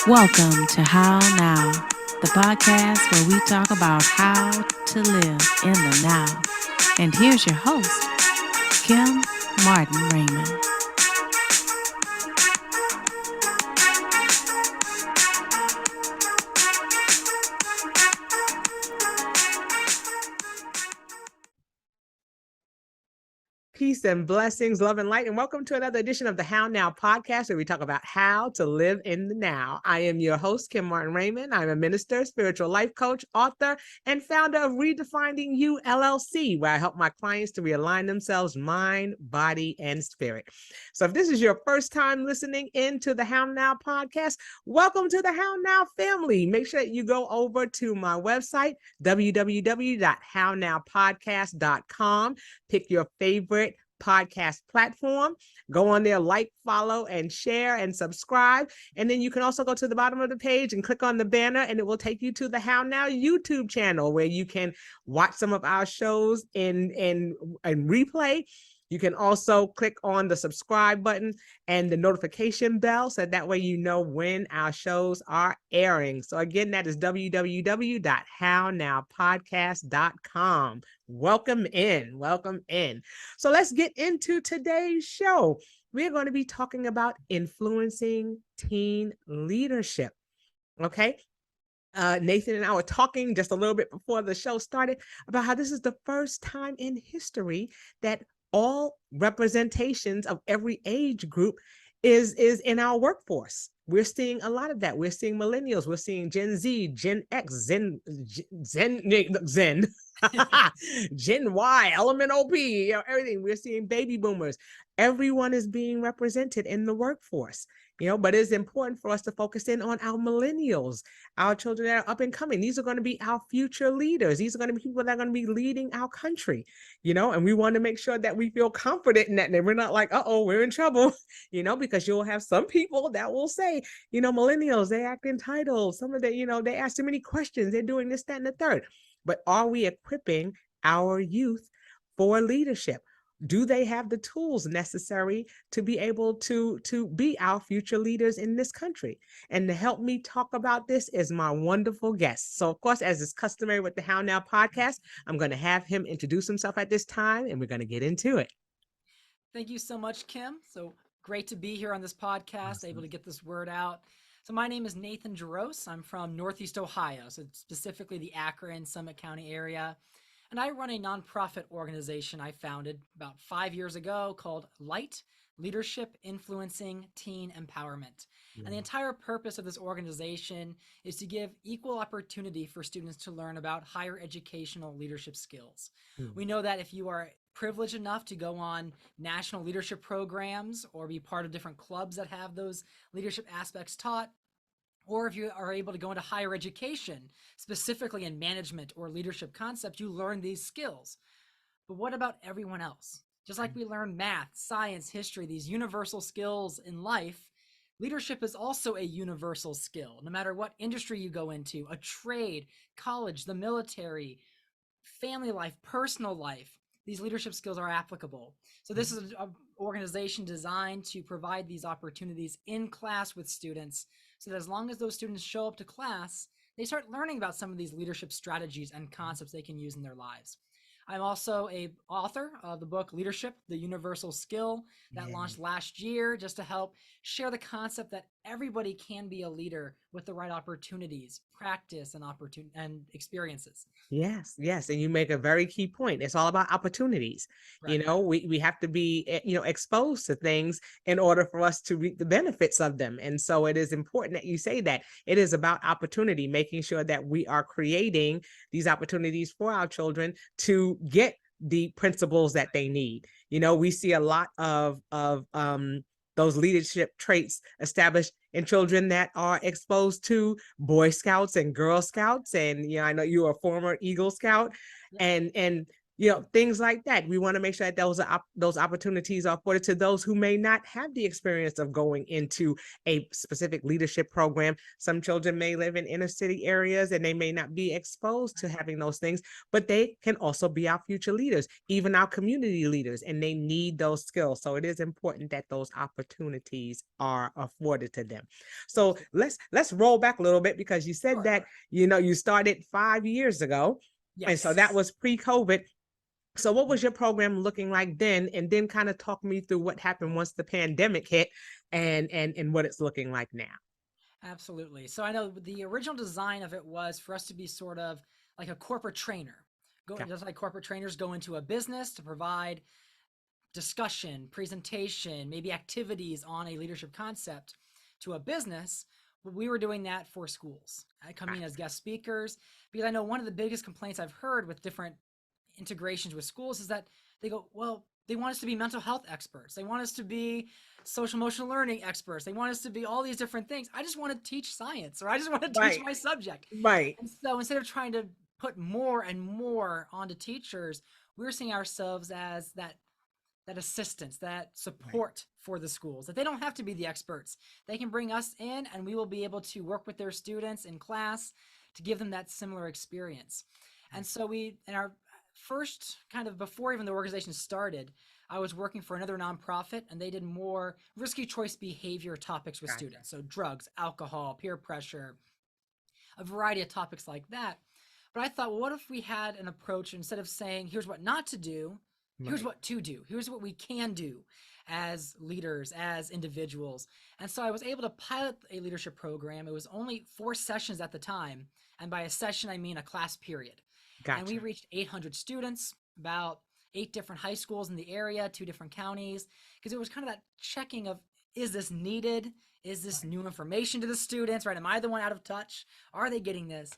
Welcome to How Now, the podcast where we talk about how to live in the now. And here's your host, Kim Martin Raymond. Peace and blessings, love and light, and welcome to another edition of the How Now podcast, where we talk about how to live in the now. I am your host, Kim Martin Raymond. I'm a minister, spiritual life coach, author, and founder of Redefining You LLC, where I help my clients to realign themselves, mind, body, and spirit. So if this is your first time listening into the How Now podcast, welcome to the How Now family. Make sure that you go over to my website, www.hownowpodcast.com. Pick your favorite podcast platform, go on there, like, follow, and share and subscribe. And then you can also go to the bottom of the page and click on the banner, and it will take you to the How Now YouTube channel, where you can watch some of our shows in replay. You can also click on the subscribe button and the notification bell, so that way you know when our shows are airing. So again, that is www.hownowpodcast.com. Welcome in, welcome in. So let's get into today's show. We're going to be talking about influencing teen leadership. Okay. Nathan and I were talking just a little bit before the show started about how this is the first time in history that all representations of every age group is in our workforce. We're seeing a lot of that. We're seeing millennials, we're seeing Gen Z, Gen X, Gen Gen Y, LMNOP, everything. We're seeing baby boomers. Everyone is being represented in the workforce. But it's important for us to focus in on our millennials, our children that are up and coming. These are going to be our future leaders. These are going to be people that are going to be leading our country, and we want to make sure that we feel confident in that. And we're not like, uh-oh, we're in trouble, because you'll have some people that will say, millennials, they act entitled. Some of the, they ask too many questions. They're doing this, that, and the third. But are we equipping our youth for leadership? Do they have the tools necessary to be able to be our future leaders in this country? And to help me talk about this is my wonderful guest. So, of course, as is customary with the How Now podcast, I'm going to have him introduce himself at this time, and we're going to get into it. Thank you so much, Kim. So great to be here on this podcast, able to get this word out. So my name is Nathan Jarosz. I'm from Northeast Ohio, so specifically the Akron, Summit County area. And I run a nonprofit organization I founded about 5 years ago called LITE, Leadership Influencing Teen Empowerment. And the entire purpose of this organization is to give equal opportunity for students to learn about higher educational leadership skills. We know that if you are privileged enough to go on national leadership programs or be part of different clubs that have those leadership aspects taught, or if you are able to go into higher education, specifically in management or leadership concepts, you learn these skills. But what about everyone else? Just like we learn math, science, history, these universal skills in life, leadership is also a universal skill. No matter what industry you go into, a trade, college, the military, family life, personal life, these leadership skills are applicable. So this is an organization designed to provide these opportunities in class with students, so that as long as those students show up to class, they start learning about some of these leadership strategies and concepts they can use in their lives. I'm also an author of the book Leadership, the Universal Skill, that launched last year, just to help share the concept that everybody can be a leader with the right opportunities, practice, and experiences. Yes. And you make a very key point. It's all about opportunities. Right. We have to be, exposed to things in order for us to reap the benefits of them. And so it is important that you say that it is about opportunity, making sure that we are creating these opportunities for our children to get the principles that they need. We see a lot of those leadership traits established in children that are exposed to Boy Scouts and Girl Scouts. And, I know you are a former Eagle Scout, and things like that. We want to make sure that those opportunities are afforded to those who may not have the experience of going into a specific leadership program. Some children may live in inner city areas and they may not be exposed to having those things, but they can also be our future leaders, even our community leaders, and they need those skills. So it is important that those opportunities are afforded to them. So let's roll back a little bit, because you said that you started 5 years ago. Yes. And so that was pre-COVID. So what was your program looking like then? And then kind of talk me through what happened once the pandemic hit, and what it's looking like now. Absolutely. So I know the original design of it was for us to be sort of like a corporate trainer. Just like corporate trainers go into a business to provide discussion, presentation, maybe activities on a leadership concept to a business. We were doing that for schools. I come in as guest speakers, because I know one of the biggest complaints I've heard with different integrations with schools is that they go, well, they want us to be mental health experts. They want us to be social emotional learning experts. They want us to be all these different things. I just want to teach science, or I just want to teach my subject. Right. And so instead of trying to put more and more onto teachers, we're seeing ourselves as that assistance, that support for the schools, that they don't have to be the experts. They can bring us in and we will be able to work with their students in class to give them that similar experience. And so in our first kind of before even the organization started, I was working for another nonprofit, and they did more risky choice behavior topics with students. So drugs, alcohol, peer pressure, a variety of topics like that. But I thought, well, what if we had an approach, instead of saying, here's what not to do, here's what to do. Here's what we can do as leaders, as individuals. And so I was able to pilot a leadership program. It was only 4 sessions at the time. And by a session, I mean a class period. And we reached 800 students, about 8 different high schools in the area, 2 different counties, because it was kind of that checking of, is this needed? Is this new information to the students, right? Am I the one out of touch? Are they getting this?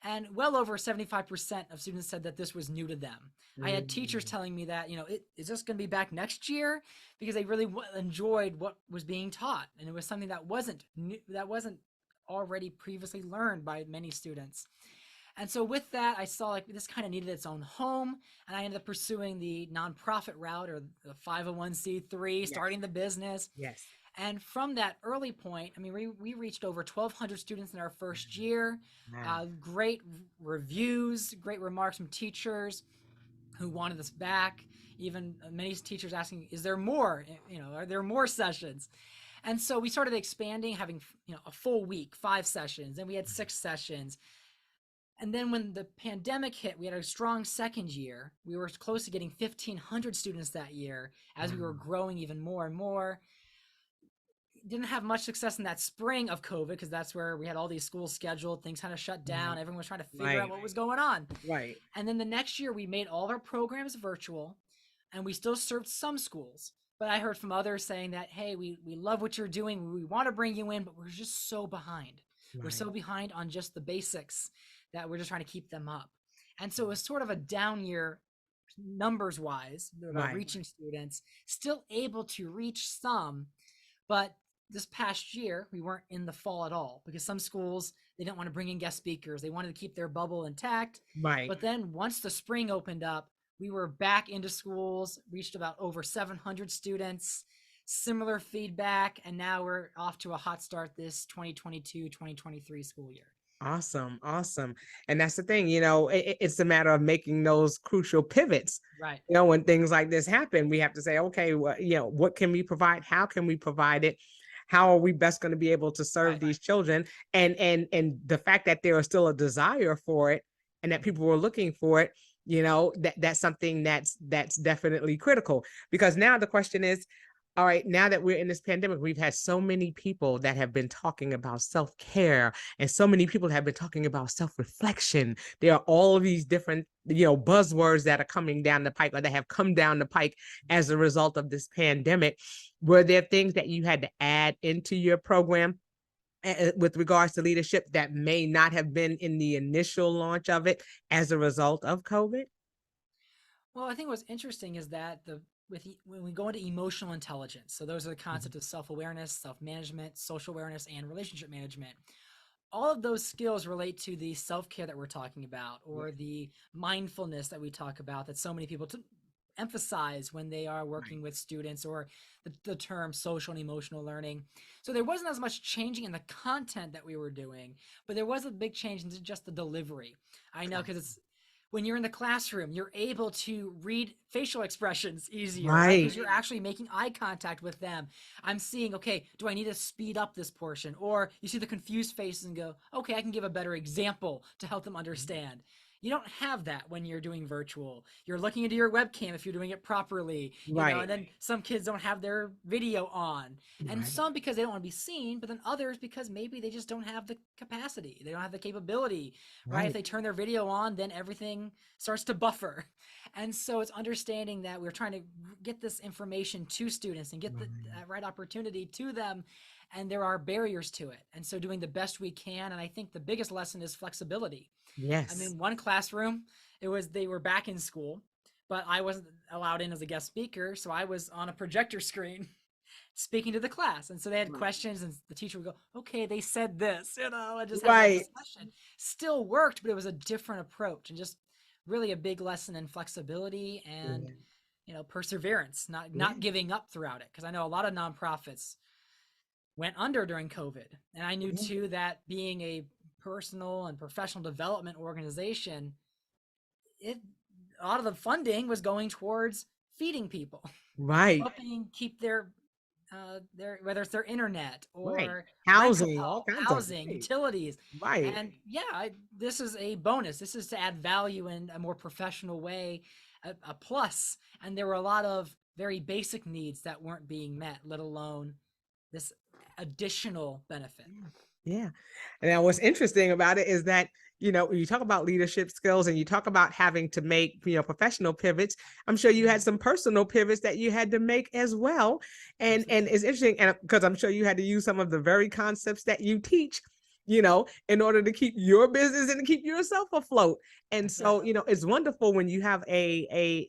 And well over 75% of students said that this was new to them. I had teachers telling me that, is this going to be back next year? Because they really enjoyed what was being taught. And it was something that wasn't new, that wasn't already previously learned by many students. And so with that, I saw like this kind of needed its own home. And I ended up pursuing the nonprofit route, or the 501c3, starting the business. Yes. And from that early point, I mean, we reached over 1,200 students in our first year. Great reviews, great remarks from teachers who wanted us back. Even many teachers asking, is there more? Are there more sessions? And so we started expanding, having a full week, 5 sessions. Then we had 6 sessions. And then when the pandemic hit, we had a strong second year. We were close to getting 1,500 students that year as we were growing even more and more. Didn't have much success in that spring of COVID, because that's where we had all these schools scheduled. Things kind of shut down. Everyone was trying to figure out what was going on. Right. And then the next year, we made all of our programs virtual, and we still served some schools. But I heard from others saying that, hey, we love what you're doing. We want to bring you in, but we're just so behind. We're so behind on just the basics that we're just trying to keep them up. And so it was sort of a down year numbers wise, about reaching students, still able to reach some, but this past year, we weren't in the fall at all, because some schools, they didn't want to bring in guest speakers. They wanted to keep their bubble intact. But then once the spring opened up, we were back into schools, reached about over 700 students, similar feedback. And now we're off to a hot start this 2022-2023 school year. Awesome. And that's the thing, it's a matter of making those crucial pivots. Right. When things like this happen, we have to say, okay, well, what can we provide? How can we provide it? How are we best going to be able to serve these children? And the fact that there is still a desire for it, and that people were looking for it, that's something that's definitely critical. Because now the question is, all right, now that we're in this pandemic, we've had so many people that have been talking about self-care, and so many people have been talking about self-reflection. There are all of these different, buzzwords that are coming down the pike, or that have come down the pike as a result of this pandemic. Were there things that you had to add into your program with regards to leadership that may not have been in the initial launch of it as a result of COVID? Well, I think what's interesting is that when we go into emotional intelligence, so those are the concepts of self-awareness, self-management, social awareness, and relationship management. all of those skills relate to the self-care that we're talking about, Yeah. or the mindfulness that we talk about, that so many people emphasize when they are working Right. with students, or the term social and emotional learning. So there wasn't as much changing in the content that we were doing, but there was a big change in just the delivery. I know, because it's when you're in the classroom, you're able to read facial expressions easier, right? Because Right. you're actually making eye contact with them. I'm seeing, okay, do I need to speed up this portion? Or you see the confused faces and go, okay, I can give a better example to help them understand. You don't have that when you're doing virtual. You're looking into your webcam if you're doing it properly, and Right. then some kids don't have their video on. And Right. some because they don't want to be seen, but then others because maybe they just don't have the capacity. They don't have the capability, right? If Right. they turn their video on, then everything starts to buffer. And so it's understanding that we're trying to get this information to students and get the right opportunity to them. And there are barriers to it. And so doing the best we can. And I think the biggest lesson is flexibility. I Yes. mean, one classroom, they were back in school, but I wasn't allowed in as a guest speaker. So I was on a projector screen speaking to the class. And so they had Right. questions, and the teacher would go, okay, they said this, and just have that Right. discussion. Still worked, but it was a different approach, and just really a big lesson in flexibility and, Yeah. perseverance, Yeah. not giving up throughout it. Cause I know a lot of nonprofits went under during COVID. And I knew Yeah. too that being a personal and professional development organization, it a lot of the funding was going towards feeding people, Right. helping keep their whether it's their internet Right. or rental Housing, all help, kinds of housing, right. utilities. Right. And yeah, this is a bonus. This is to add value in a more professional way, a plus. And there were a lot of very basic needs that weren't being met, let alone this additional benefit. Yeah. And now what's interesting about it is that, when you talk about leadership skills and you talk about having to make, professional pivots, I'm sure you had some personal pivots that you had to make as well. And Absolutely. it's interesting, and because I'm sure you had to use some of the very concepts that you teach, in order to keep your business and to keep yourself afloat. And That's right. so, it's wonderful when you have a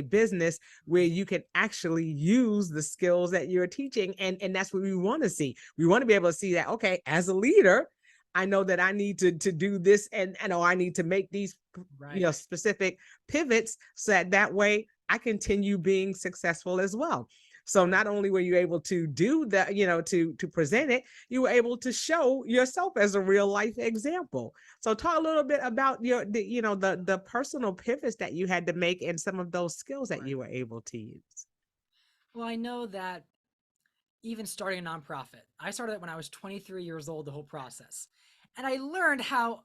business where you can actually use the skills that you're teaching, and that's what we want to see. We want to be able to see that, okay, as a leader, I know that I need to do this, and I need to make these Right. specific pivots so that way I continue being successful as well. So not only were you able to do that, to present it, you were able to show yourself as a real life example. So talk a little bit about the personal pivots that you had to make and some of those skills that Right. you were able to use. Well, I know that even starting a nonprofit, I started it when I was 23 years old, the whole process. And I learned how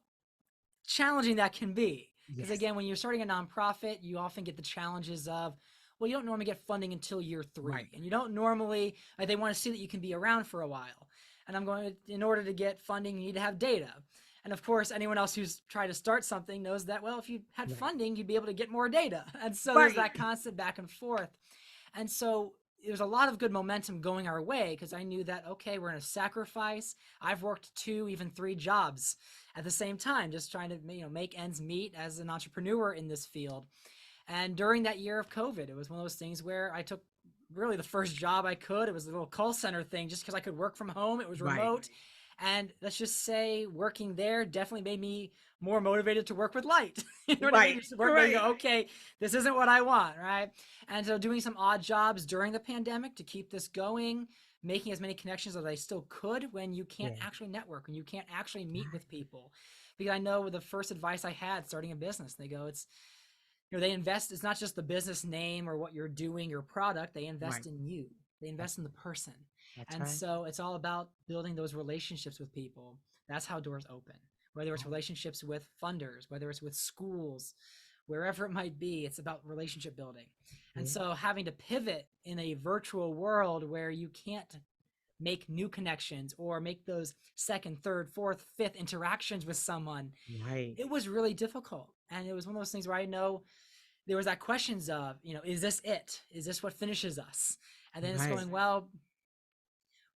challenging that can be. Because Yes. again, when you're starting a nonprofit, you often get the challenges of, well, you don't normally get funding until year 3. Right. And you don't normally, like, they want to see that you can be around for a while. And I'm going to, in order to get funding, you need to have data. And of course, anyone else who's tried to start something knows that, well, if you had Right. funding, you'd be able to get more data. And so there's Right. that constant back and forth. And so there's a lot of good momentum going our way, because I knew that, okay, we're going to sacrifice. I've worked 2, even 3 jobs at the same time, just trying to make ends meet as an entrepreneur in this field. And during that year of COVID, it was one of those things where I took really the first job I could. It was a little call center thing just because I could work from home. It was Right. remote. And let's just say working there definitely made me more motivated to work with LITE. You know what I mean? Right. Just work there and Right. go, okay, this isn't what I want, right? And so doing some odd jobs during the pandemic to keep this going, making as many connections as I still could when you can't Yeah. actually network, when you can't actually meet with people. Because I know the first advice I had starting a business, they go, they invest, it's not just the business name or what you're doing, your product, they invest Right. in you. They That's invest in the person. that's And right. so it's all about building those relationships with people. That's how doors open. Whether it's relationships with funders, whether it's with schools, wherever it might be, it's about relationship building. And Yeah. so having to pivot in a virtual world where you can't make new connections or make those second, third, fourth, fifth interactions with someone, Right. it was really difficult. And it was one of those things where I know there was that questions of, is this it? Is this what finishes us? And then it's Right. going, well,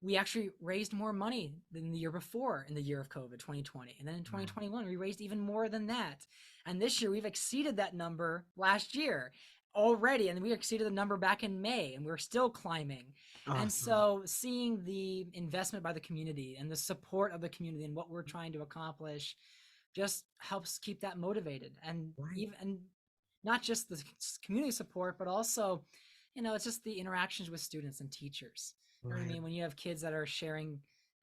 we actually raised more money than the year before in the year of COVID, 2020. And then in Wow. 2021, we raised even more than that. And this year, we've exceeded that number last year. already, and we exceeded the number back in May, and we're still climbing. And Awesome. so seeing the investment by the community and the support of the community and what we're trying to accomplish just helps keep that motivated. And Right. even, and not just the community support, but also, it's just the interactions with students and teachers. You know what I Right. mean? When you have kids that are sharing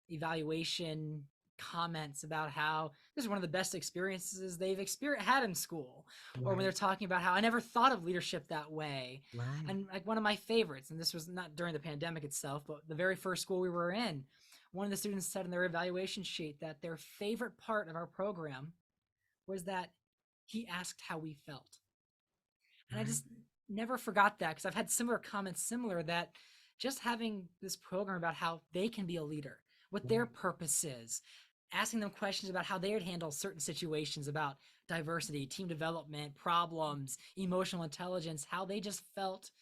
evaluation comments about how this is one of the best experiences they've had in school, or when they're Right. talking about how I never thought of leadership that way. Right. And like one of my favorites, and this was not during the pandemic itself, but the very first school we were in, one of the students said in their evaluation sheet that their favorite part of our program was that he asked how we felt. And I Right. just never forgot that, because I've had similar comments, that just having this program about how they can be a leader, what their purpose is, asking them questions about how they would handle certain situations about diversity, team development, problems, emotional intelligence, how they just felt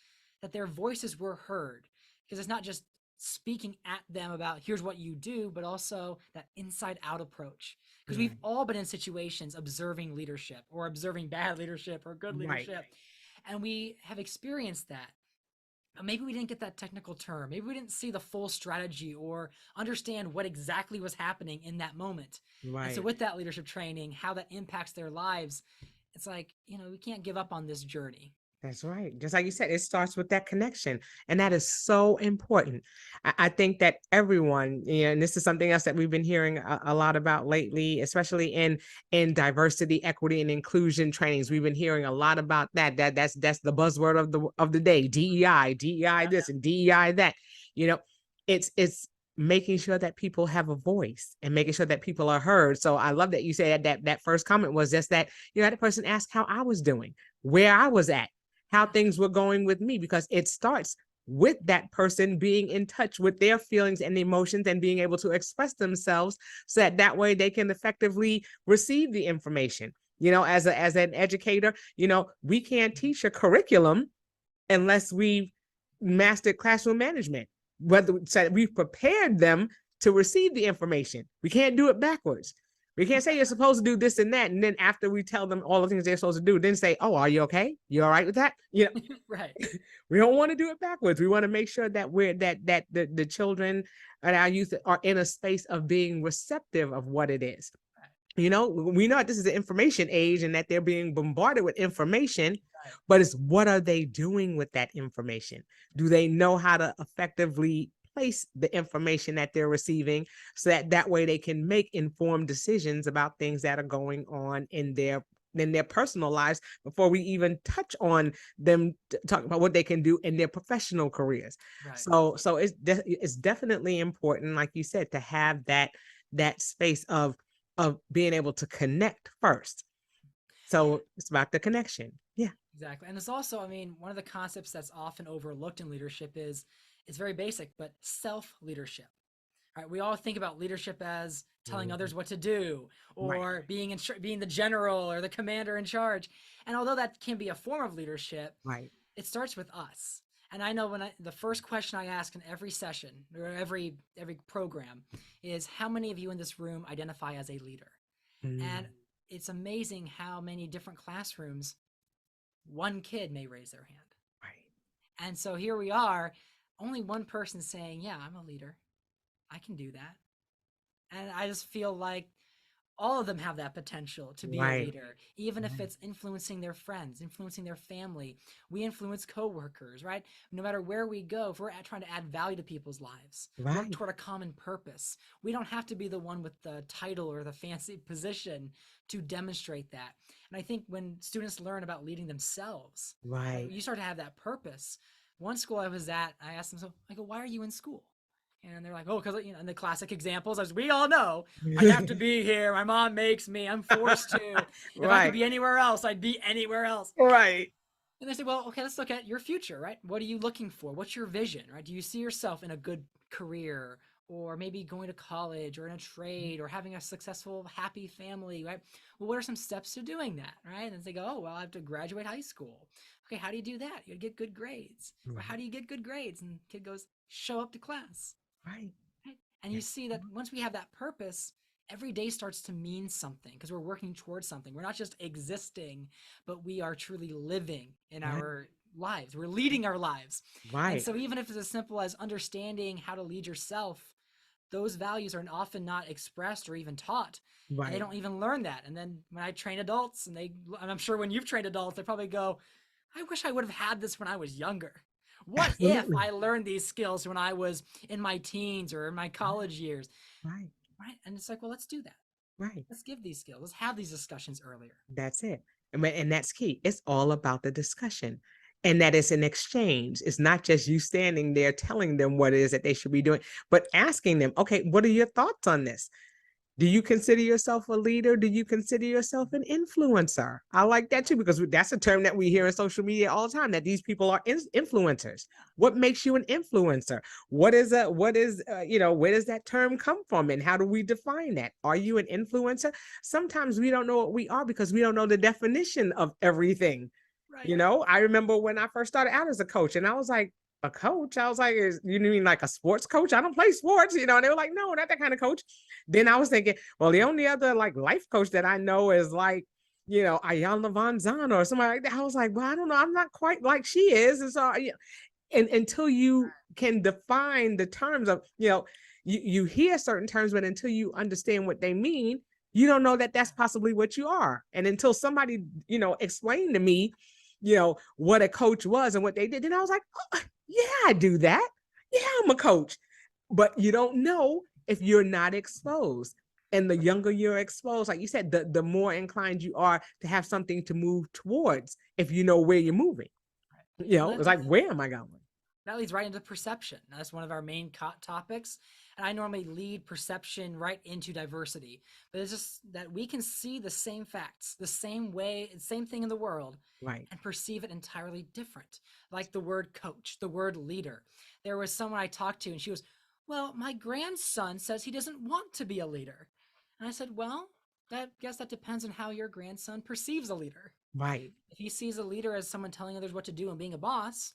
that their voices were heard. Because it's not just speaking at them about here's what you do, but also that inside out approach. Because we've all been in situations observing leadership or observing bad leadership or good Right. leadership. And we have experienced that. Maybe we didn't get that technical term. Maybe we didn't see the full strategy or understand what exactly was happening in that moment. And so Right. with that leadership training, how that impacts their lives, it's like, we can't give up on this journey. That's right. Just like you said, it starts with that connection. And that is so important. I think that everyone, and this is something else that we've been hearing a lot about lately, especially in diversity, equity, and inclusion trainings. We've been hearing a lot about that. That's the buzzword of the day. DEI this and DEI that. It's making sure that people have a voice and making sure that people are heard. So I love that you said that first comment was just that, had a person ask how I was doing, where I was at, how things were going with me, because it starts with that person being in touch with their feelings and emotions and being able to express themselves so that way they can effectively receive the information. As an educator, we can't teach a curriculum unless we've mastered classroom management, whether we've prepared them to receive the information. We can't do it backwards. We can't say you're supposed to do this and that, and then after we tell them all the things they're supposed to do, then say, "Oh, are you okay? You all right with that?" Right. We don't want to do it backwards. We want to make sure that the children and our youth are in a space of being receptive of what it is. We know this is an information age and that they're being bombarded with information, but it's what are they doing with that information? Do they know how to effectively place the information that they're receiving so that way they can make informed decisions about things that are going on in their personal lives before we even touch on them talking about what they can do in their professional careers. Right. So it's definitely important, like you said, to have that space of being able to connect first. So it's about the connection. Yeah. Exactly. And it's also, one of the concepts that's often overlooked in leadership is, it's very basic, but self-leadership. Right? We all think about leadership as telling others what to do, or being the general or the commander in charge. And although that can be a form of leadership, it starts with us. And I know the first question I ask in every session or every program is, how many of you in this room identify as a leader? And it's amazing how many different classrooms one kid may raise their hand. Right. And so here we are, only one person saying, yeah, I'm a leader. I can do that. And I just feel like all of them have that potential to be a leader, even if it's influencing their friends, influencing their family. We influence coworkers, right? No matter where we go, if we're trying to add value to people's lives, work toward a common purpose, we don't have to be the one with the title or the fancy position to demonstrate that. And I think when students learn about leading themselves, you start to have that purpose. One school I was at, I asked them, so I go, why are you in school? And they're like, oh, because, and the classic examples, as we all know, I have to be here. My mom makes me. I'm forced to. If I could be anywhere else, I'd be anywhere else. Right. And they say, well, okay, let's look at your future, right? What are you looking for? What's your vision, right? Do you see yourself in a good career, or maybe going to college or in a trade, or having a successful, happy family, right? Well, what are some steps to doing that, right? And they go, oh, well, I have to graduate high school. Okay, how do you do that? You gotta get good grades. Or how do you get good grades? And the kid goes, show up to class. Right. And you see that once we have that purpose, every day starts to mean something, because we're working towards something. We're not just existing, but we are truly living in our lives. We're leading our lives. And Right. so even if it's as simple as understanding how to lead yourself, those values are often not expressed or even taught. And they Right. don't even learn that. And then when I train adults and I'm sure when you've trained adults, they probably go, I wish I would have had this when I was younger. What if Absolutely. I learned these skills when I was in my teens or in my college years? Right. Right. And it's like, well, let's do that. Right. Let's give these skills. Let's have these discussions earlier. That's it. And that's key. It's all about the discussion and that it's an exchange. It's not just you standing there telling them what it is that they should be doing, but asking them, okay, what are your thoughts on this? Do you consider yourself a leader? Do you consider yourself an influencer? I like that too, because that's a term that we hear in social media all the time, that these people are influencers. What makes you an influencer? What is where does that term come from and how do we define that? Are you an influencer? Sometimes we don't know what we are because we don't know the definition of everything. Right. I remember when I first started out as a coach and I was like, a coach? I was like, you mean like a sports coach? I don't play sports, and they were like, no, not that kind of coach. Then I was thinking, well, the only other like life coach that I know is like, Ayala Von Zan or somebody like that. I was like, well, I don't know. I'm not quite like she is. And so, and until you can define the terms of, you hear certain terms, but until you understand what they mean, you don't know that that's possibly what you are. And until somebody, explained to me, what a coach was and what they did, then I was like, oh, yeah, I do that. Yeah, I'm a coach. But you don't know if you're not exposed. And the younger you're exposed, like you said, the more inclined you are to have something to move towards if you know where you're moving. It's like, where am I going? That leads right into perception. That's one of our main topics. And I normally lead perception right into diversity. But it's just that we can see the same facts, the same way, same thing in the world, right, and perceive it entirely different. Like the word coach, the word leader. There was someone I talked to and she was, well, my grandson says he doesn't want to be a leader. And I said, well, guess that depends on how your grandson perceives a leader. right. If he sees a leader as someone telling others what to do and being a boss,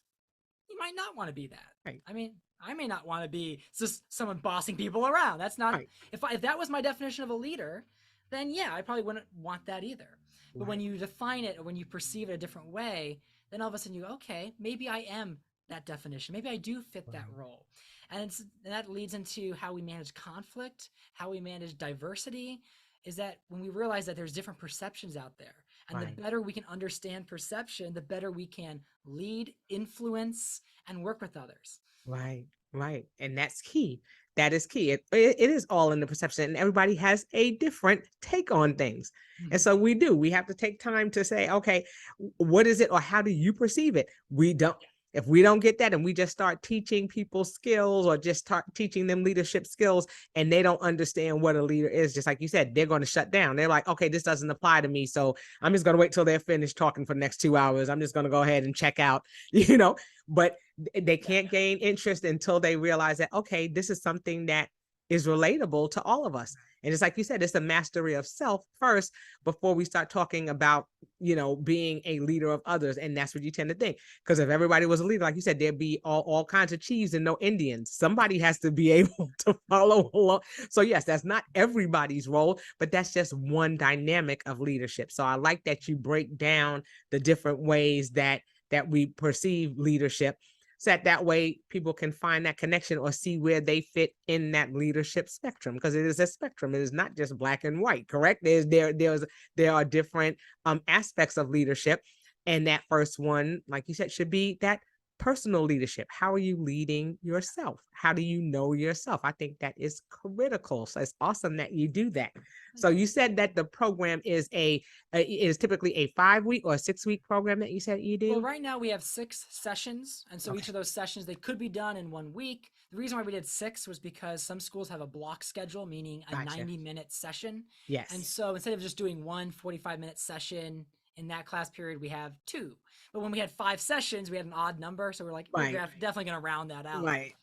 he might not want to be that. Right. I mean, I may not want to be just someone bossing people around. That's not, right. If that was my definition of a leader, then yeah, I probably wouldn't want that either. But right. when you define it or when you perceive it a different way, then all of a sudden you go, okay, maybe I am that definition. Maybe I do fit that role. And that leads into how we manage conflict, how we manage diversity, is that when we realize that there's different perceptions out there. And the better we can understand perception, the better we can lead, influence, and work with others. Right, right. And that's key. That is key. It is all in the perception, and everybody has a different take on things. And so we have to take time to say, okay, what is it or how do you perceive it? If we don't get that and we just start teaching people skills or just start teaching them leadership skills and they don't understand what a leader is, just like you said, they're going to shut down. They're like, okay, this doesn't apply to me. So I'm just going to wait till they're finished talking for the next 2 hours. I'm just going to go ahead and check out, but they can't gain interest until they realize that, okay, this is something that is relatable to all of us. And it's like you said, it's the mastery of self first before we start talking about, being a leader of others. And that's what you tend to think. Because if everybody was a leader, like you said, there'd be all kinds of chiefs and no Indians. Somebody has to be able to follow along. So yes, that's not everybody's role, but that's just one dynamic of leadership. So I like that you break down the different ways that we perceive leadership, so that way people can find that connection or see where they fit in that leadership spectrum, because it is a spectrum. It is not just black and white, correct? There are different aspects of leadership. And that first one, like you said, should be that personal leadership. How are you leading yourself? How do you know yourself? I think that is critical. So it's awesome that you do that. So you said that the program is typically a 5-week or a 6-week program that you said you do? Well, right now we have 6 sessions. And so each of those sessions, they could be done in 1 week. The reason why we did 6 was because some schools have a block schedule, meaning a 90-minute session. Yes. And so instead of just doing one 45-minute session in that class period, we have 2. But when we had 5 sessions, we had an odd number. So we're like, we're definitely going to round that out. Right.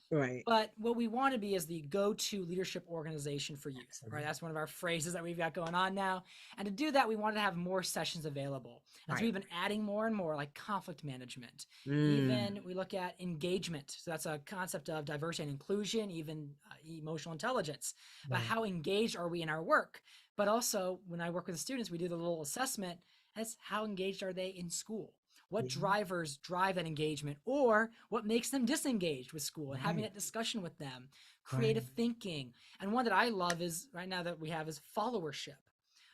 But what we want to be is the go-to leadership organization for youth, right? That's one of our phrases that we've got going on now. And to do that, we wanted to have more sessions available. And so we've been adding more and more, like conflict management. Even we look at engagement. So that's a concept of diversity and inclusion, even emotional intelligence. But how engaged are we in our work? But also, when I work with the students, we do the little assessment as how engaged are they in school? what Yeah. drivers drive that engagement, or what makes them disengaged with school, and having Right. that discussion with them, Right. creative thinking. And one that I love is right now that we have is followership.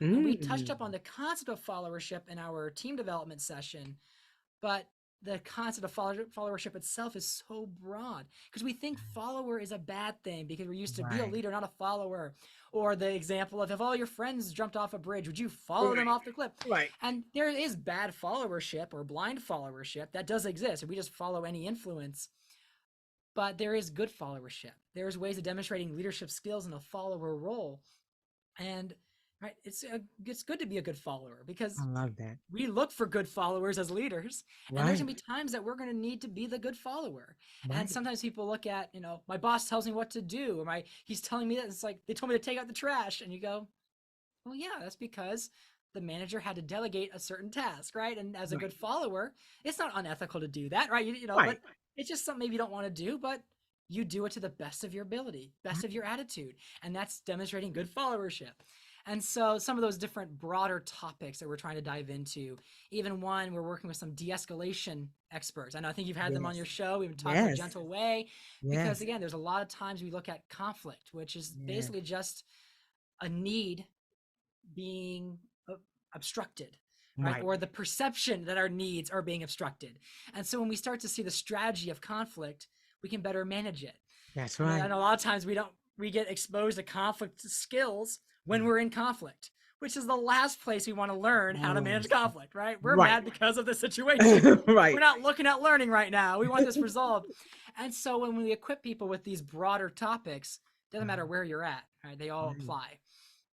And we touched up Mm. on the concept of followership in our team development session, but the concept of followership itself is so broad because we think follower is a bad thing because we're used to be a Right. leader, not a follower. Or the example of if all your friends jumped off a bridge, would you follow them Right. off the cliff? Right. And there is bad followership or blind followership that does exist. And we just follow any influence. But there is good followership. There's ways of demonstrating leadership skills in a follower role. And right, it's good to be a good follower because I love that. we look for good followers as leaders, and there's Right. gonna be times that we're gonna need to be the good follower. And Right. sometimes people look at, my boss tells me what to do, or he's telling me that it's like they told me to take out the trash, and you go, well, yeah, that's because the manager had to delegate a certain task, right? And as a Right. good follower, it's not unethical to do that, right? Right. But it's just something maybe you don't want to do, but you do it to the best of your ability, best of your attitude, and that's demonstrating good followership. And so some of those different broader topics that we're trying to dive into, even one we're working with some de-escalation experts. I think you've had them on Yes. your show. We've been talking about Yes. gentle way, because Yes. again, there's a lot of times we look at conflict, which is Yeah. basically just a need being obstructed, right? Right. Or the perception that our needs are being obstructed. And so when we start to see the strategy of conflict, we can better manage it. That's And right. a lot of times we get exposed to conflict skills when we're in conflict, which is the last place we want to learn how to manage conflict, right? We're Right. mad because of the situation. Right. We're not looking at learning right now. We want this resolved. And so when we equip people with these broader topics, doesn't matter where you're at, right? They all apply.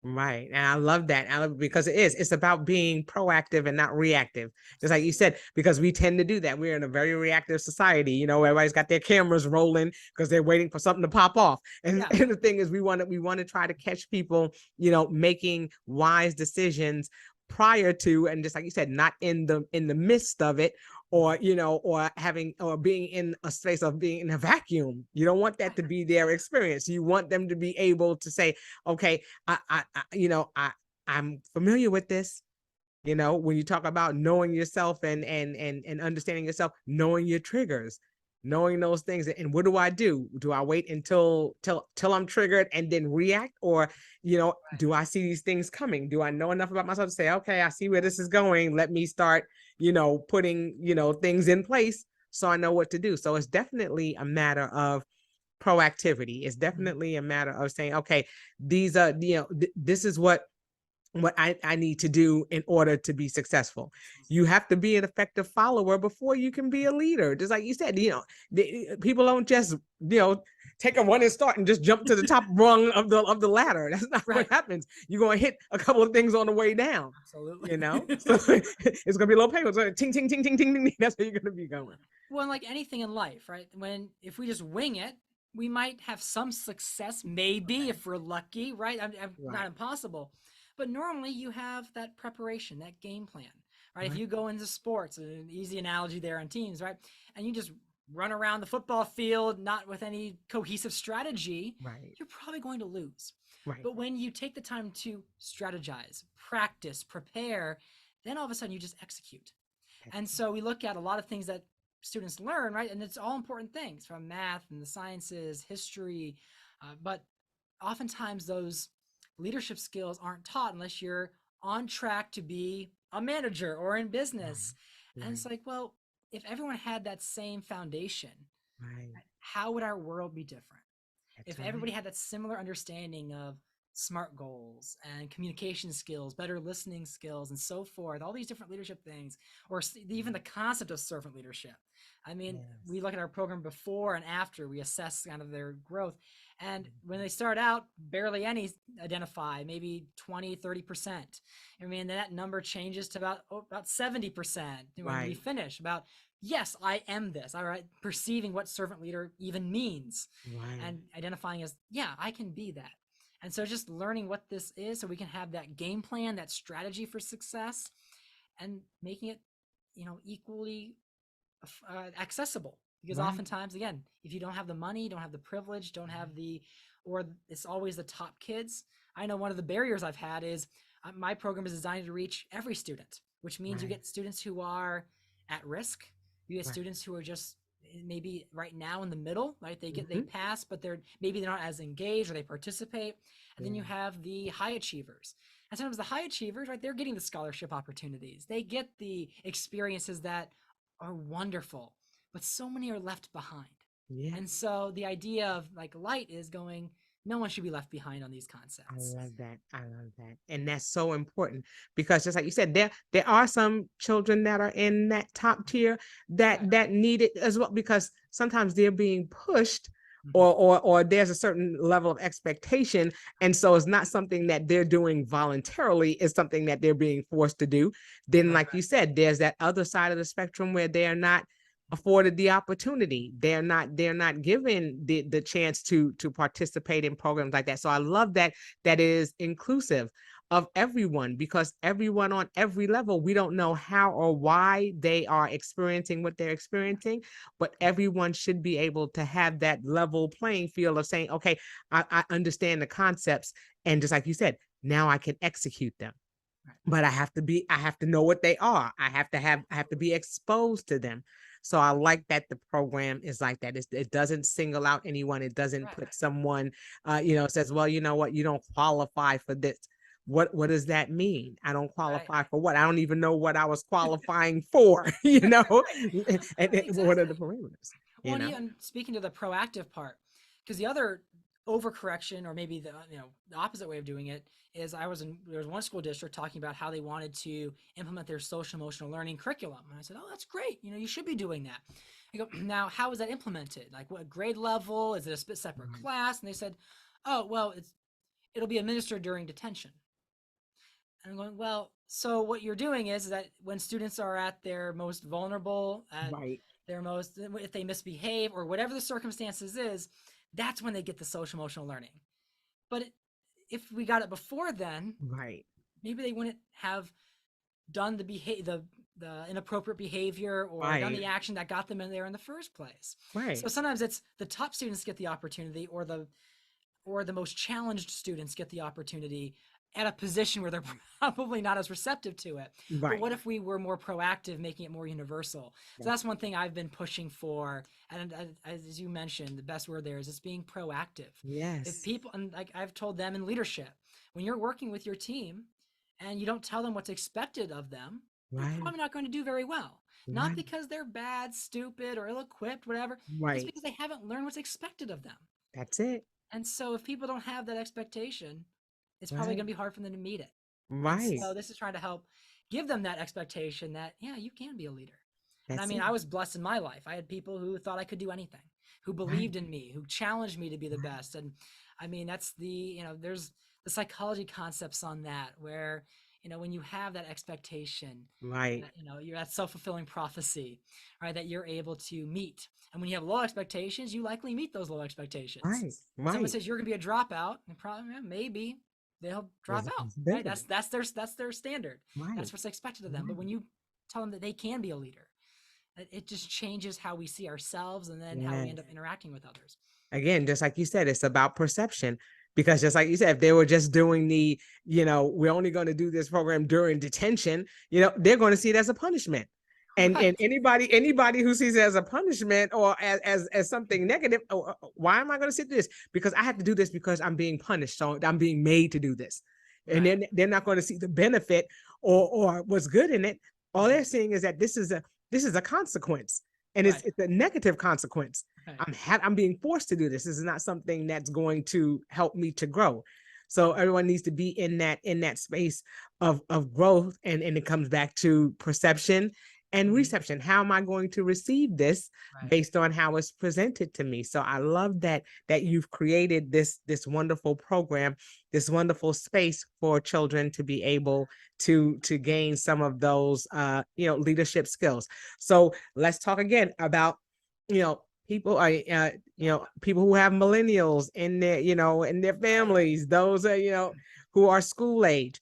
Right. And I love that. Because it's about being proactive and not reactive. Just like you said, because we tend to do that. We're in a very reactive society. Everybody's got their cameras rolling because they're waiting for something to pop off. And, Yeah. and the thing is, we want to try to catch people, making wise decisions prior to, and just like you said, not in the midst of it, or or being in a space of being in a vacuum. You don't want that to be their experience. You want them to be able to say, okay, I'm familiar with this. When you talk about knowing yourself and understanding yourself, knowing your triggers, knowing those things. And what do I do? Do I wait until I'm triggered and then react? Or, do I see these things coming? Do I know enough about myself to say, okay, I see where this is going. Let me start, putting, things in place so I know what to do. So it's definitely a matter of proactivity. It's definitely a matter of saying, okay, these are, this is what I need to do in order to be successful. You have to be an effective follower before you can be a leader. Just like you said, people don't just, take a running start and just jump to the top rung of the ladder. That's not what happens. You're going to hit a couple of things on the way down. Absolutely. So it's going to be a little paper. So ting, ting, ting, ting, ting, ting. That's where you're going to be going. Well, like anything in life, right? If we just wing it, we might have some success, maybe if we're lucky, right? Not impossible. But normally you have that preparation, that game plan, right? If you go into sports, an easy analogy there on teams, right? And you just run around the football field, not with any cohesive strategy, you're probably going to lose. Right. But when you take the time to strategize, practice, prepare, then all of a sudden you just execute. And so we look at a lot of things that students learn, right? And it's all important things from math and the sciences, history, but oftentimes those leadership skills aren't taught unless you're on track to be a manager or in business. And it's like, well, if everyone had that same foundation, how would our world be different? If everybody had that similar understanding of SMART goals and communication skills, better listening skills, and so forth, all these different leadership things, or even the concept of servant leadership. I mean, we look at our program before and after, we assess kind of their growth. And when they start out, barely any identify, maybe 20, 30%. I mean, that number changes to about 70% when we finish. About, yes, I am this. All right, perceiving what servant leader even means and identifying as, yeah, I can be that. And so just learning what this is so we can have that game plan, that strategy for success, and making it, equally accessible. Because oftentimes, again, if you don't have the money, don't have the privilege, don't have or it's always the top kids. I know one of the barriers I've had is my program is designed to reach every student, which means you get students who are at risk. You get Right. students who are just maybe right now in the middle, right? They Mhm. pass, but they're not as engaged or they participate. And then you Yeah. have the high achievers. And sometimes the high achievers, right, they're getting the scholarship opportunities. They get the experiences that are wonderful, but so many are left behind. Yeah. And so the idea of like LITE is going, no one should be left behind on these I concepts. love that. I love that. And that's so important because just like you said, there are some children that are in that top tier Right. that need it as well, because sometimes they're being pushed Mhm. or there's a certain level of expectation. And so it's not something that they're doing voluntarily, it's something that they're being forced to do. Then, Right. like you said, there's that other side of the spectrum where they are not afforded the opportunity. They're not given the chance to participate in programs like that. So I love that is inclusive of everyone, because everyone on every level, we don't know how or why they are experiencing what they're experiencing, but everyone should be able to have that level playing field of saying, okay, I understand the concepts, and just like you said, now I can execute them. Right. But I have to know what they are. I have to be exposed to them. So I like that the program is like that. It doesn't single out anyone. It doesn't Right. put someone, says, well, you know what, you don't qualify for this. What does that mean? I don't qualify for what? I don't even know what I was qualifying for, and what are the Exactly. parameters, Well, and even speaking to the proactive part, because the other overcorrection, or maybe the opposite way of doing it, is there was one school district talking about how they wanted to implement their social emotional learning curriculum, and I said, oh, that's great. You should be doing that. I go, now how is that implemented? Like, what grade level? Is it a separate Right. class? And they said, oh, well, it'll be administered during detention. And I'm going, well, so what you're doing is that when students are at their most vulnerable, at Right. their most, if they misbehave or whatever the circumstances is, that's when they get the social emotional learning. But if we got it before then, Right. maybe they wouldn't have done the inappropriate behavior or done Right. the action that got them in there in the first place. So Right. sometimes it's the top students get the opportunity, or the most challenged students get the opportunity at a position where they're probably not as receptive to it. But Right. what if we were more proactive, making it more universal? So that's one thing I've been pushing for. And as you mentioned, the best word there is it's being proactive. If Yes. people, and like I've told them in leadership, when you're working with your team and you don't tell them what's expected of them, they're Right. probably not going to do very well. Not Right. because they're bad, stupid, or ill-equipped, whatever. It's Right. because they haven't learned what's expected of them. That's it. And so if people don't have that expectation, it's probably Right. going to be hard for them to meet it. And Right. so this is trying to help give them that expectation that, yeah, you can be a leader. And I That's mean, it. I was blessed in my life. I had people who thought I could do anything, who Right. believed in me, who challenged me to be the Right. best. And I mean, that's there's the psychology concepts on that, where, when you have that expectation, Right. that, you're that self-fulfilling prophecy, right, that you're able to meet. And when you have low expectations, you likely meet those low expectations. Right. When someone Right. says you're going to be a dropout, and probably, maybe they'll There's drop a out, right? possibility. That's their standard. Right. That's what's expected of them. But Right. when you tell them that they can be a leader, it just changes how we see ourselves, and then how we Yes. end up interacting with others. Again, just like you said, it's about perception. Because just like you said, if they were just doing we're only going to do this program during detention, they're going to see it as a punishment. And Right. anybody who sees it as a punishment or as something negative, why am I going to sit through this? Because I have to do this because I'm being punished. So I'm being made to do this. And Right. then they're not going to see the benefit or what's good in it. All they're seeing is that this is a consequence. And Right. it's a negative consequence. Right. I'm being forced to do this. This is not something that's going to help me to grow. So everyone needs to be in that space of growth, and it comes back to perception and reception. How am I going to receive this Right. based on how it's presented to me? So I love that you've created this wonderful program, this wonderful space for children to be able to gain some of those leadership skills. So let's talk again about people are people who have millennials in their in their families, those are who are school age.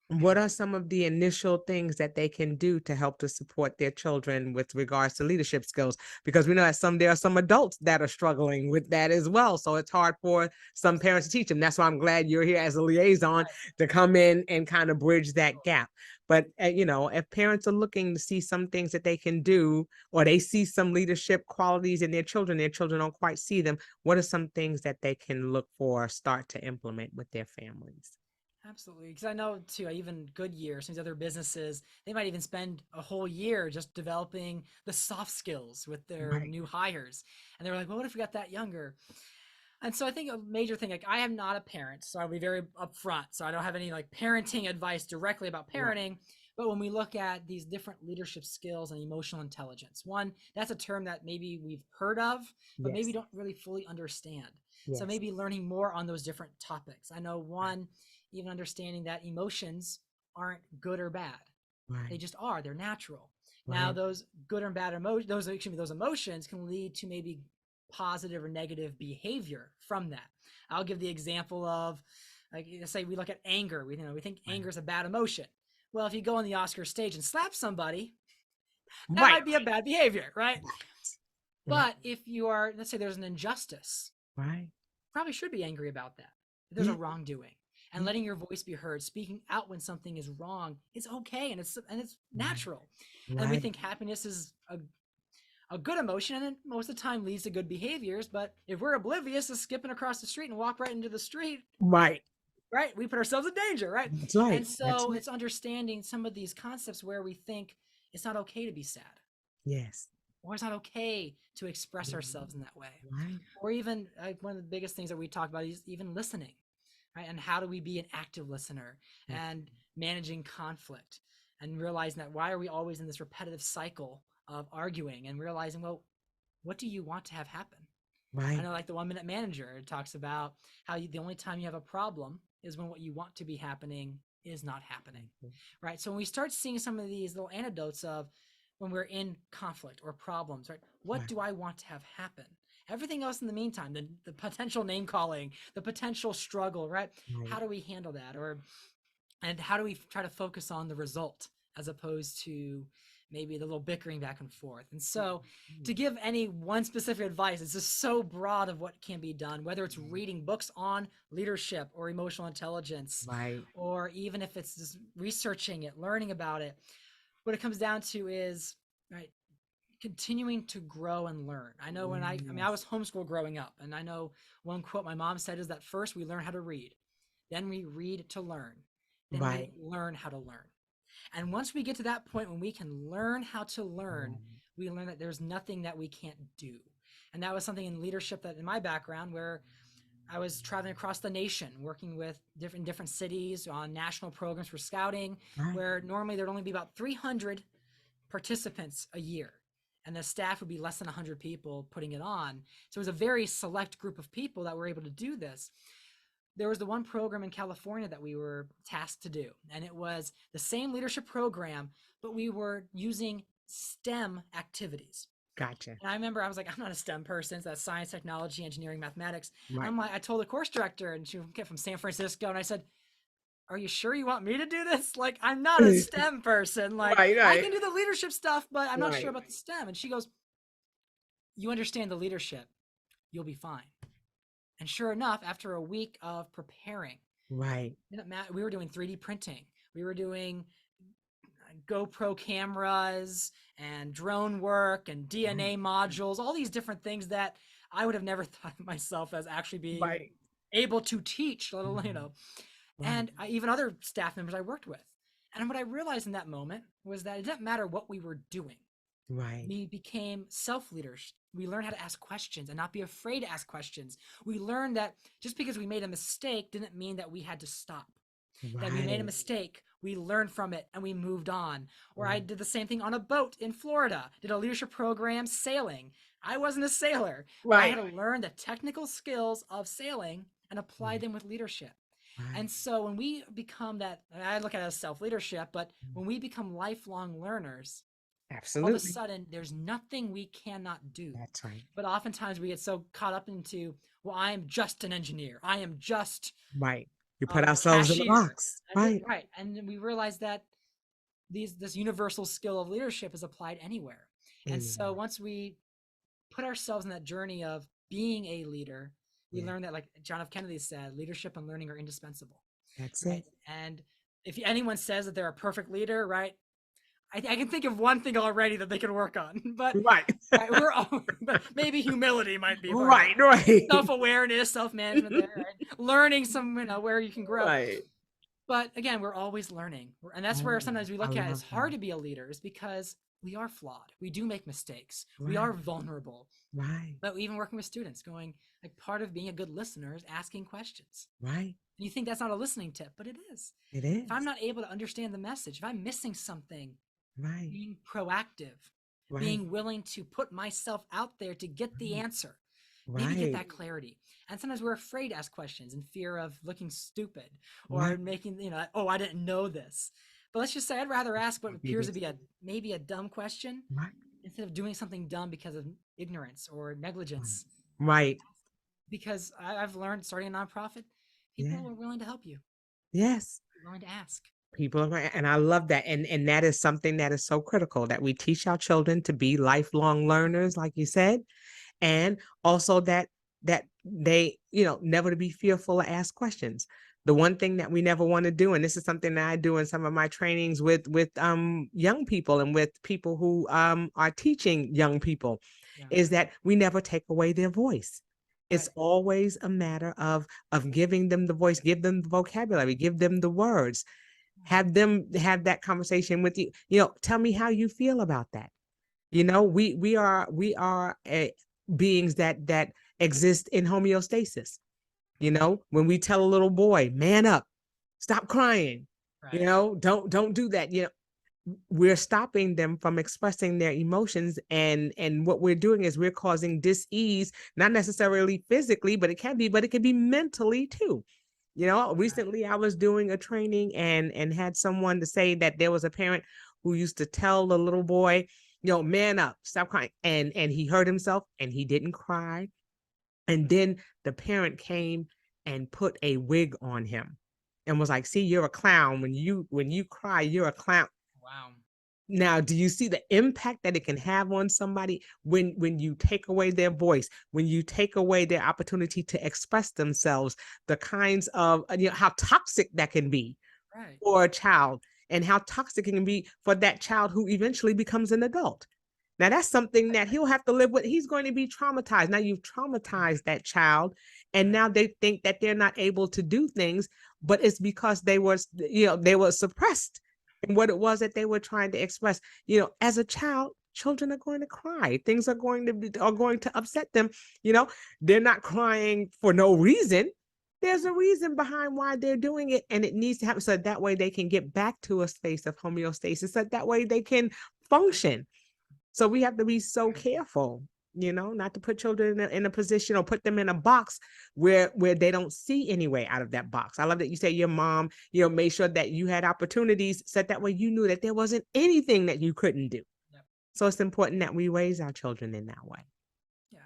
What are some of the initial things that they can do to help to support their children with regards to leadership skills? Because we know that there are some adults that are struggling with that as well. So it's hard for some parents to teach them. That's why I'm glad you're here as a liaison to come in and kind of bridge that gap. But if parents are looking to see some things that they can do, or they see some leadership qualities in their children don't quite see them, what are some things that they can look for, start to implement with their families? Absolutely. Because I know too, even Goodyear, some of these other businesses, they might even spend a whole year just developing the soft skills with their Right. new hires. And they're like, well, what if we got that younger? And so I think a major thing, like I am not a parent, so I'll be very upfront. So I don't have any like parenting advice directly about Right. parenting. But when we look at these different leadership skills and emotional intelligence, one, that's a term that maybe we've heard of, but maybe Yes. don't really fully understand. So Yes. maybe learning more on those different topics. I know Right. one, even understanding that emotions aren't good or bad. They Right. just are. They're natural. Now, Right. those good or bad emotions, those emotions can lead to maybe positive or negative behavior from that. I'll give the example of, like, say we look at anger. We think anger is a bad emotion. Well, if you go on the Oscar stage and slap somebody, that Right. might be a bad behavior, right? Right. But if you are, let's say there's an injustice, Right. probably should be angry about that. If there's a Yeah. wrongdoing, and Yeah. letting your voice be heard, speaking out when something is wrong, is okay, and it's Right. natural. And we Right. think happiness is a good emotion, and it most of the time leads to good behaviors. But if we're oblivious to skipping across the street and walk right into the street, Right. right, we put ourselves in danger, right? That's right. And That's so right. it's understanding some of these concepts where we think it's not okay to be sad, Yes. or it's not okay to express Mhm. ourselves in that way, Right. or even one of the biggest things that we talk about is even listening, right? And how do we be an active listener Yeah. and managing conflict, and realizing that why are we always in this repetitive cycle of arguing, and realizing, well, what do you want to have happen? I Right. know, like the 1 Minute Manager, it talks about how the only time you have a problem is when what you want to be happening is not happening, Mhm. right? So when we start seeing some of these little anecdotes of when we're in conflict or problems, right? What Right. do I want to have happen? Everything else in the meantime, the potential name calling, the potential struggle, right? Right. How do we handle that? And how do we try to focus on the result as opposed to maybe the little bickering back and forth? And so to Mhm. give any one specific advice, it's just so broad of what can be done, whether it's Right. reading books on leadership or emotional intelligence, Right. or even if it's just researching it, learning about it. What it comes down to is, right, continuing to grow and learn. I know when I Yes. was homeschooled growing up, and I know one quote my mom said is that first we learn how to read, then we read to learn, then we Right. learn how to learn. And once we get to that point when we can learn how to learn, Right. we learn that there's nothing that we can't do. And that was something in leadership that in my background, where I was traveling across the nation, working with different cities on national programs for scouting, Right. where normally there'd only be about 300 participants a year, and the staff would be less than 100 people putting it on. So it was a very select group of people that were able to do this. There was the one program in California that we were tasked to do, and it was the same leadership program, but we were using STEM activities. Gotcha. And I remember I was like, I'm not a STEM person. So that's science, technology, engineering, mathematics. And Right. I'm like, I told the course director, and she came from San Francisco, and I said, are you sure you want me to do this? Like, I'm not a STEM person. Like, Right. I Right. can do the leadership stuff, but I'm not sure Right. about the STEM. And she goes, you understand the leadership, you'll be fine. And sure enough, after a week of preparing, Right. we were doing 3D printing. We were doing GoPro cameras and drone work and Right. DNA modules, all these different things that I would have never thought of myself as actually being Right. able to teach, let alone, Mhm. Right. and even other staff members I worked with. And what I realized in that moment was that it didn't matter what we were doing. Right. We became self-leaders. We learned how to ask questions and not be afraid to ask questions. We learned that just because we made a mistake didn't mean that we had to stop. That we made a Right. mistake, we learned from it, and we moved on. Or I Right. did the same thing on a boat in Florida, did a leadership program sailing. I wasn't a sailor, but I had Right. to learn the technical skills of sailing and apply Right. them with leadership. And Right. so when we become that, I look at it as self-leadership, but when we become lifelong learners, all of a Absolutely. sudden there's nothing we cannot do. That's right. But oftentimes we get so caught up into, well, I am just an engineer, I am just Right. We a put ourselves in a cashier. box. Right. Right. And then we realize that this universal skill of leadership is applied anywhere. And so Amen. once we put ourselves in that journey of being a leader, we Yeah. learn that, like John F. Kennedy said, leadership and learning are indispensable. That's Right. it. And if anyone says that they're a perfect leader, right? I can think of one thing already that they can work on, but Right. right, but maybe humility might be part of Right, it. right. Self-awareness, self-management there, right? Learning some, where you can grow. Right. But again, we're always learning. And that's where sometimes we I look at it's love hard that. to be a leader is because we are flawed. We do make mistakes. We Right. are vulnerable. Right. But even working with students, going like part of being a good listener is asking questions. Right. And you think that's not a listening tip, but it is. It If I'm is. not able to understand the message, if I'm missing something, Right. being proactive, Right. being willing to put myself out there to get the answer, maybe get Right. that clarity. And sometimes we're afraid to ask questions in fear of looking stupid or Right. making, oh, I didn't know this. But let's just say I'd rather ask what appears to be maybe a dumb question Right. instead of doing something dumb because of ignorance or negligence. Right. Because I've learned starting a nonprofit, people Yeah. are willing to help you. Yes. They're willing to ask. People are right. And I love that. And that is something that is so critical that we teach our children to be lifelong learners, like you said, and also that they, never to be fearful to ask questions. The one thing that we never want to do, and this is something that I do in some of my trainings with young people and with people who are teaching young people, Yeah. is that we never take away their voice. It's Right. always a matter of giving them the voice, give them the vocabulary, give them the words, have them have that conversation with you. Tell me how you feel about that. We are beings that exist in homeostasis. When we tell a little boy, man up, stop crying, Right. don't do that. We're stopping them from expressing their emotions, and what we're doing is we're causing dis-ease, not necessarily physically, but it can be mentally too. Recently I was doing a training and had someone to say that there was a parent who used to tell the little boy, man up, stop crying. And he hurt himself and he didn't cry. And then the parent came and put a wig on him and was like, see, you're a clown. When you cry, you're a clown. Wow. Now, do you see the impact that it can have on somebody when you take away their voice, when you take away their opportunity to express themselves, the kinds of, how toxic that can be Right. for a child, and how toxic it can be for that child who eventually becomes an adult. Now, that's something that he'll have to live with. He's going to be traumatized. Now, you've traumatized that child, and now they think that they're not able to do things, but it's because they were suppressed in what it was that they were trying to express. As a child, children are going to cry. Things are going to upset them. They're not crying for no reason. There's a reason behind why they're doing it, and it needs to happen so that way they can get back to a space of homeostasis, so that way they can function. So we have to be so careful, not to put children in a position or put them in a box where they don't see any way out of that box. I love that you say your mom, made sure that you had opportunities, so that way you knew that there wasn't anything that you couldn't do. Yep. So it's important that we raise our children in that way. Yeah.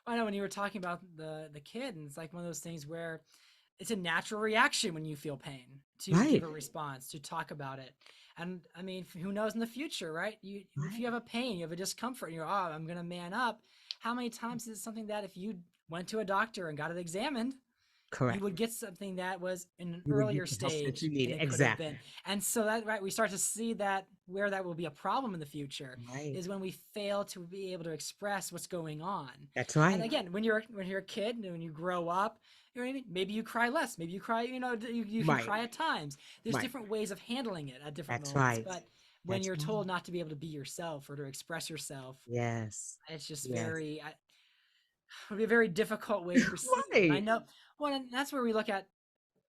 I know when you were talking about the kid, and it's like one of those things where it's a natural reaction when you feel pain to give a response, to talk about it. And I mean, who knows in the future, right? If you have a pain, you have a discomfort, and you're, I'm going to man up. How many times is it something that if you went to a doctor and got it examined, Correct. you would get something that was in an You would earlier get the help that stage you than needed. it could have Exactly. been. And so that, right, we start to see that where that will be a problem in the future Right. is when we fail to be able to express what's going on. That's right. And again, when you're a kid and when you grow up, maybe you cry less, maybe you cry, you can Right. cry at times. There's Right. different ways of handling it at different That's moments. right. But when That's you're told right. not to be able to be yourself or to express yourself, Yes. it's just Yes. it would be a very difficult way to proceed. And I Right. know, well, and that's where we look at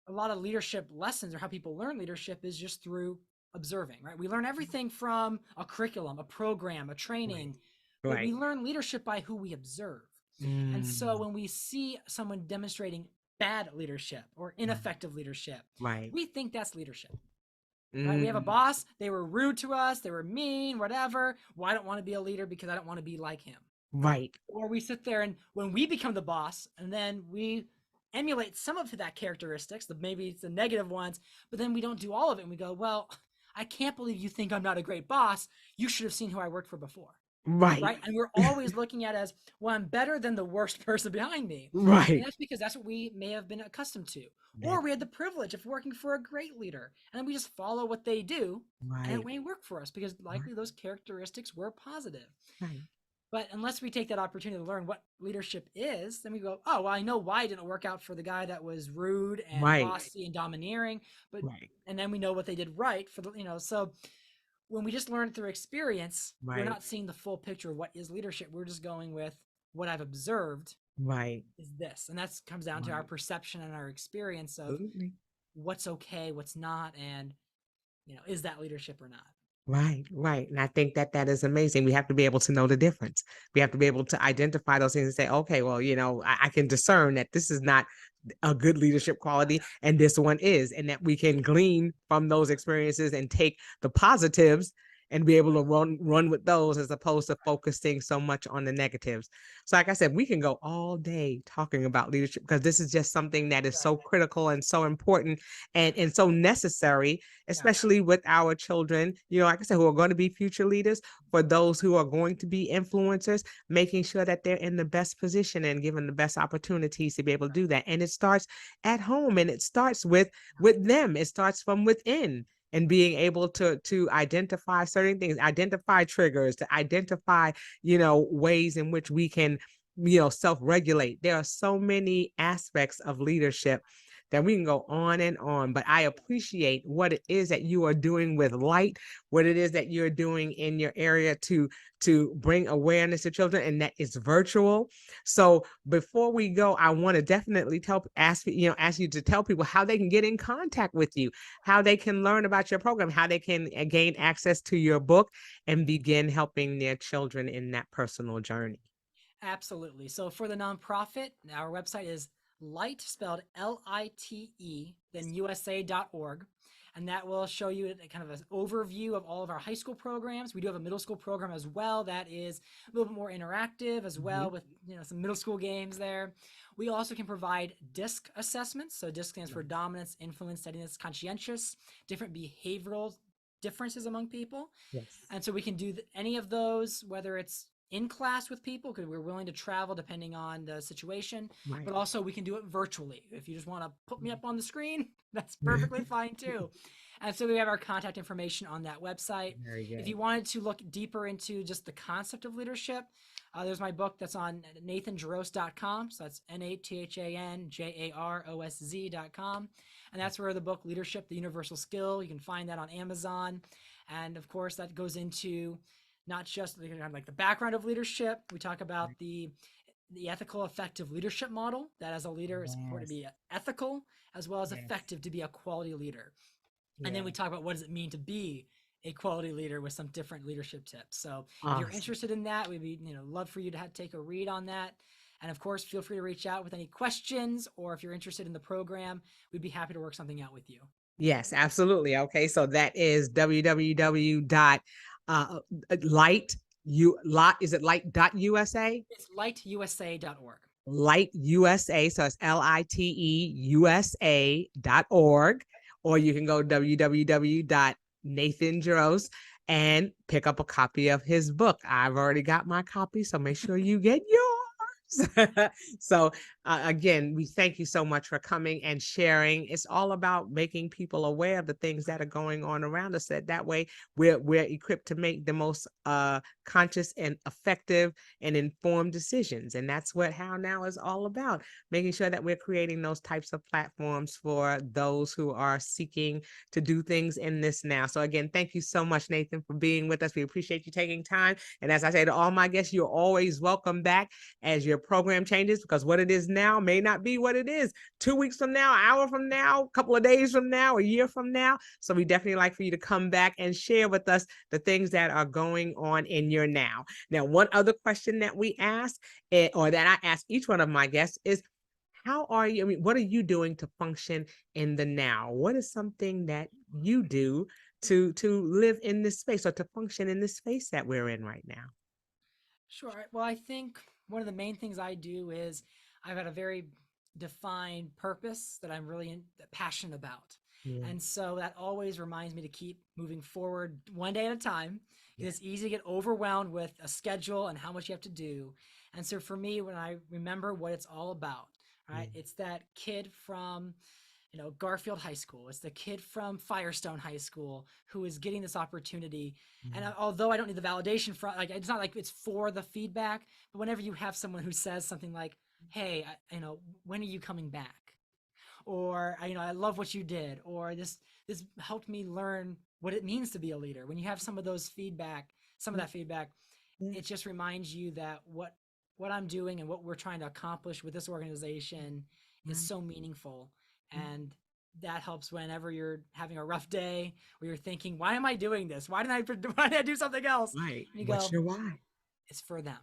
a lot of leadership lessons, or how people learn leadership is just through observing, right? We learn everything from a curriculum, a program, a training, but Right. we learn leadership by who we observe. And so when we see someone demonstrating bad leadership or ineffective leadership, Right. we think that's leadership. Right? We have a boss, they were rude to us, they were mean, whatever. Well, I don't want to be a leader because I don't want to be like him. Right. Or we sit there and when we become the boss and then we emulate some of that characteristics, maybe it's the negative ones, but then we don't do all of it and we go, well, I can't believe you think I'm not a great boss. You should have seen who I worked for before. Right. right? And we're always looking at it as, well, I'm better than the worst person behind me. And Right. that's because that's what we may have been accustomed to. Or That, we had the privilege of working for a great leader. And then we just follow what they do, and it right. may work for us because Right. likely those characteristics were positive. Right. But unless we take that opportunity to learn what leadership is, then we go, oh, well, I know why it didn't work out for the guy that was rude and Right. bossy and domineering, but Right. and then we know what they did right for the, so when we just learn through experience, we're Right. not seeing the full picture of what is leadership. We're just going with what I've observed Right. is this. And that comes down to our Right. perception and our experience of Absolutely. what's okay, what's not, and is that leadership or not? Right, right. And I think that that is amazing. We have to be able to know the difference. We have to be able to identify those things and say, okay, well, I can discern that this is not a good leadership quality and this one is, and that we can glean from those experiences and take the positives and be able to run with those as opposed to focusing so much on the negatives. So like I said, we can go all day talking about leadership because this is just something that is so critical and so important and so necessary, especially with our children, like I said, who are going to be future leaders, for those who are going to be influencers, making sure that they're in the best position and given the best opportunities to be able to do that. And it starts at home, and it starts with them. It starts from within, and being able to identify certain things, identify triggers, to identify, ways in which we can, self-regulate. There are so many aspects of leadership that we can go on and on, but I appreciate what it is that you are doing with LITE, what it is that you're doing in your area to bring awareness to children, and that is virtual. So before we go, I want to definitely ask you to tell people how they can get in contact with you, how they can learn about your program, how they can gain access to your book and begin helping their children in that personal journey. Absolutely. So for the nonprofit, our website is LITE, spelled LITE, then USA.org. And that will show you kind of an overview of all of our high school programs. We do have a middle school program as well that is a little bit more interactive as well, with some middle school games there. We also can provide DISC assessments. So DISC stands for dominance, influence, steadiness, conscientious, different behavioral differences among people. Yes. And so we can do any of those, whether it's in class with people because we're willing to travel depending on the situation, Right. but also we can do it virtually. If you just want to put me up on the screen, that's perfectly fine too. And so we have our contact information on that website. Very good. If you wanted to look deeper into just the concept of leadership, there's my book that's on nathanjarosz.com. So that's NATHANJAROSZ.com. And that's where the book Leadership, the Universal Skill, you can find that on Amazon. And of course, that goes into not just like the background of leadership. We talk about the ethical, effective leadership model, that as a leader, it's important to be ethical as well as effective to be a quality leader. And then we talk about what does it mean to be a quality leader with some different leadership tips. So if you're interested in that, we'd be love for you to take a read on that. And of course, feel free to reach out with any questions, or if you're interested in the program, we'd be happy to work something out with you. Yes, absolutely. Okay, so that is www.lite, is it lite.usa? It's liteusa.org. LITE USA, so it's LITEUSA.org, or you can go www.nathanjarosz and pick up a copy of his book. I've already got my copy, so make sure you get yours. So again, we thank you so much for coming and sharing. It's all about making people aware of the things that are going on around us. That way we're equipped to make the most conscious and effective and informed decisions. And that's what How Now is all about, making sure that we're creating those types of platforms for those who are seeking to do things in this now. So again, thank you so much, Nathan, for being with us. We appreciate you taking time. And as I say to all my guests, you're always welcome back as your program changes, because what it is now may not be what it is 2 weeks from now, an hour from now, a couple of days from now, a year from now. So we definitely like for you to come back and share with us the things that are going on in your now. Now, one other question that we ask, or that I ask each one of my guests, is how are you? I mean, what are you doing to function in the now? What is something that you do to live in this space, or to function in this space that we're in right now? Sure. Well, I think one of the main things I do is I've got a very defined purpose that I'm really passionate about. Yeah. And so that always reminds me to keep moving forward one day at a time. It's easy to get overwhelmed with a schedule and how much you have to do. And so for me, when I remember what it's all about, right, it's that kid from, Garfield High School. It's the kid from Firestone High School who is getting this opportunity. And although I don't need the validation from, like, it's not like it's for the feedback, but whenever you have someone who says something like, hey, when are you coming back? Or, I love what you did, or this helped me learn what it means to be a leader. When you have some of that feedback, it just reminds you that what I'm doing and what we're trying to accomplish with this organization is so meaningful. And that helps whenever you're having a rough day or you're thinking, why am I doing this? Why didn't I do something else? Right. And you What's go, your why? it's for them.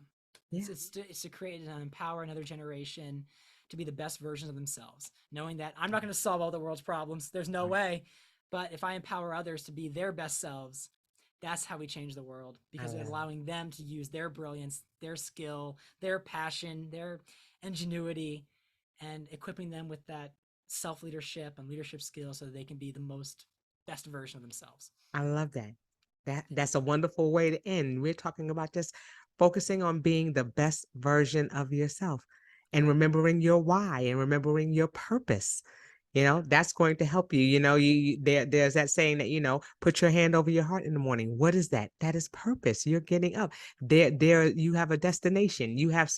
Yeah. It's to create and empower another generation to be the best versions of themselves, knowing that I'm not going to solve all the world's problems. There's no way. But if I empower others to be their best selves, that's how we change the world, because it's allowing them to use their brilliance, their skill, their passion, their ingenuity, and equipping them with that self-leadership and leadership skills so that they can be the best version of themselves. I love that. That's a wonderful way to end. We're talking about just focusing on being the best version of yourself and remembering your why and remembering your purpose. That's going to help you. There's that saying that, put your hand over your heart in the morning. What is that? That is purpose. You're getting up there. You have a destination. You have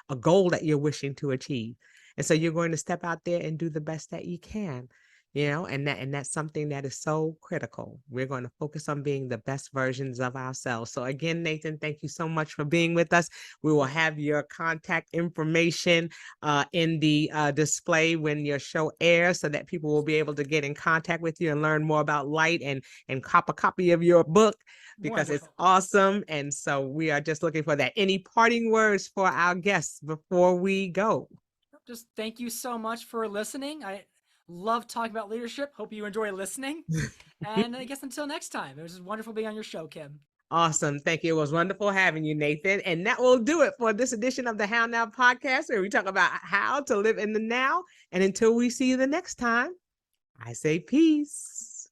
a goal that you're wishing to achieve. And so you're going to step out there and do the best that you can. And that's something that is so critical. We're going to focus on being the best versions of ourselves. So again, Nathan, thank you so much for being with us. We will have your contact information in the display when your show airs, so that people will be able to get in contact with you and learn more about LITE and cop a copy of your book, because it's awesome. And so we are just looking for that. Any parting words for our guests before we go? Just thank you so much for listening. I love talking about leadership. Hope you enjoy listening. And I guess until next time, it was just wonderful being on your show, Kim. Awesome. Thank you. It was wonderful having you, Nathan. And that will do it for this edition of the How Now podcast, where we talk about how to live in the now. And until we see you the next time, I say peace.